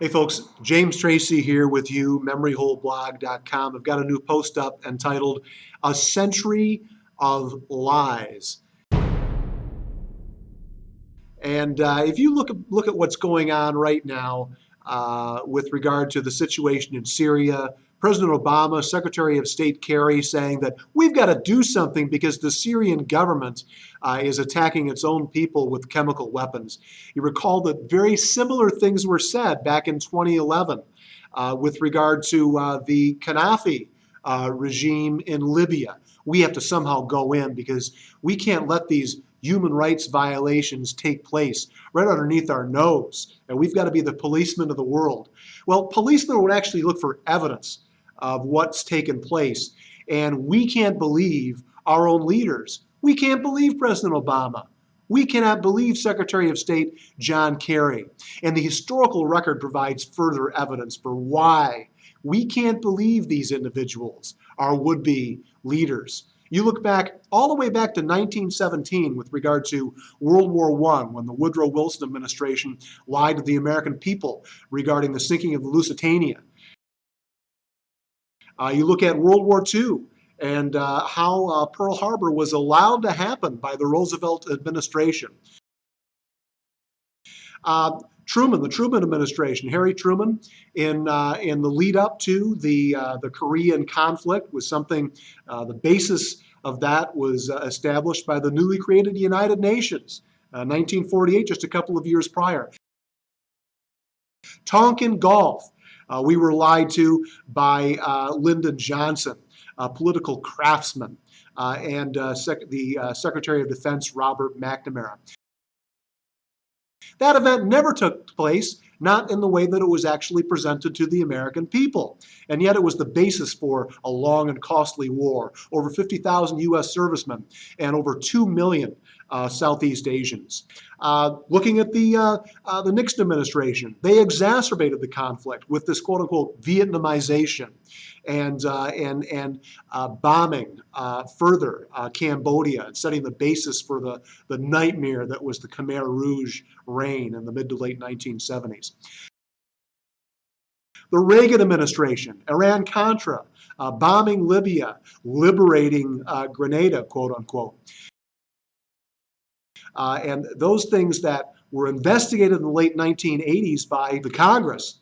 Hey folks, James Tracy here with you, memoryholeblog.com. I've got a new post up entitled A Century of Lies. And if you look at what's going on right now with regard to the situation in Syria, President Obama, Secretary of State Kerry saying that we've got to do something because the Syrian government is attacking its own people with chemical weapons. You recall that very similar things were said back in 2011 with regard to the Gaddafi regime in Libya. We have to somehow go in because we can't let these human rights violations take place right underneath our nose, and we've got to be the policemen of the world. Well, policemen would actually look for evidence of what's taken place, and we can't believe our own leaders. We can't believe President Obama. We cannot believe Secretary of State John Kerry. And the historical record provides further evidence for why we can't believe these individuals, our would-be leaders. You look back all the way back to 1917 with regard to World War I, when the Woodrow Wilson administration lied to the American people regarding the sinking of the Lusitania. You look at World War II and how Pearl Harbor was allowed to happen by the Roosevelt administration. The Truman administration, Harry Truman, in the lead up to the Korean conflict was something. The basis of that was established by the newly created United Nations, 1948, just a couple of years prior. Tonkin Gulf, we were lied to by Lyndon Johnson, a political craftsman, and the Secretary of Defense, Robert McNamara. That event never took place, not in the way that it was actually presented to the American people. And yet it was the basis for a long and costly war. Over 50,000 U.S. servicemen and over 2 million Southeast Asians. Looking at the Nixon administration, they exacerbated the conflict with this quote-unquote Vietnamization and bombing further Cambodia and setting the basis for the nightmare that was the Khmer Rouge reign in the mid to late 1970s. The Reagan administration, Iran-Contra, bombing Libya, liberating Grenada, quote unquote. And those things that were investigated in the late 1980s by the Congress,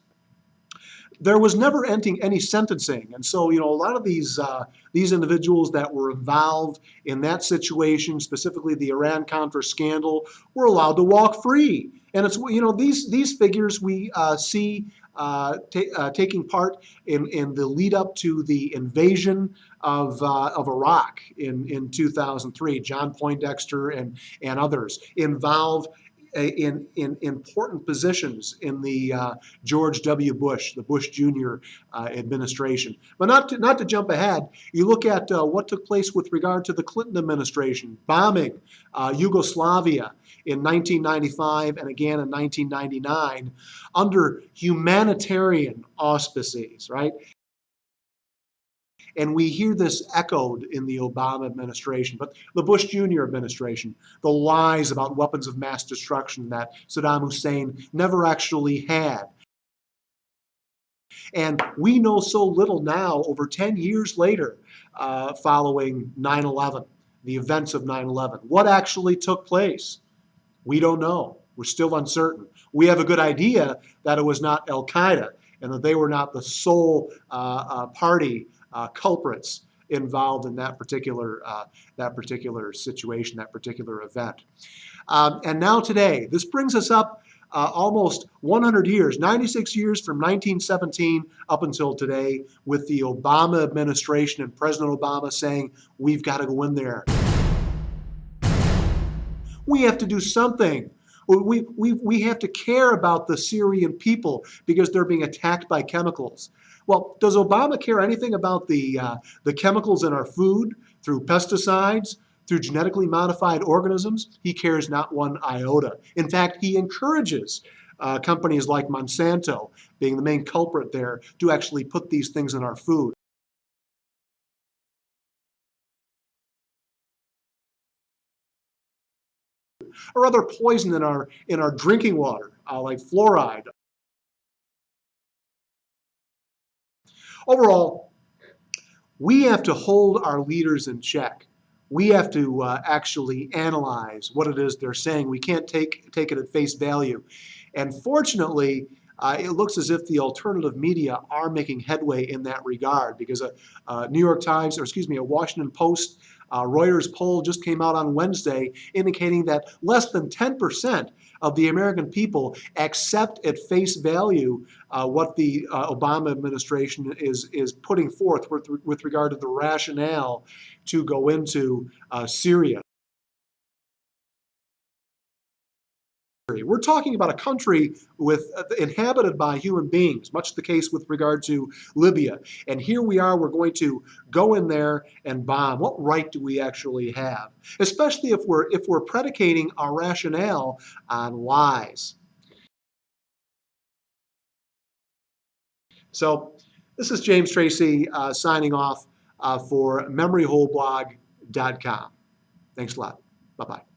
there was never any sentencing. And so, a lot of these individuals that were involved in that situation, specifically the Iran-Contra scandal, were allowed to walk free. And it's, these figures we see taking part in the lead up to the invasion of Iraq in 2003. John Poindexter and others involved in important positions in the George W. Bush, the Bush Jr. Administration. But not to jump ahead, you look at what took place with regard to the Clinton administration, bombing Yugoslavia in 1995 and again in 1999 under humanitarian auspices, right? And we hear this echoed in the Obama administration, but the Bush Jr. administration, the lies about weapons of mass destruction that Saddam Hussein never actually had. And we know so little now, over 10 years later, following 9/11, the events of 9/11. What actually took place? We don't know. We're still uncertain. We have a good idea that it was not Al-Qaeda and that they were not the sole party culprits involved in that particular situation, that particular event. And now today, this brings us up almost 100 years, 96 years from 1917 up until today, with the Obama administration and President Obama saying, we've got to go in there. We have to do something. We have to care about the Syrian people because they're being attacked by chemicals. Well, does Obama care anything about the chemicals in our food through pesticides, through genetically modified organisms? He cares not one iota. In fact, he encourages companies like Monsanto, being the main culprit there, to actually put these things in our food. Or other poison in our drinking water, like fluoride. Overall, we have to hold our leaders in check. We have to actually analyze what it is they're saying. We can't take it at face value. And fortunately, it looks as if the alternative media are making headway in that regard, because a New York Times, or excuse me, a Washington Post, Reuters poll just came out on Wednesday indicating that less than 10% of the American people accept at face value what the Obama administration is putting forth with regard to the rationale to go into Syria. We're talking about a country inhabited by human beings, much the case with regard to Libya. And here we are, we're going to go in there and bomb. What right do we actually have? Especially if we're predicating our rationale on lies. So this is James Tracy signing off for memoryholeblog.com. Thanks a lot. Bye-bye.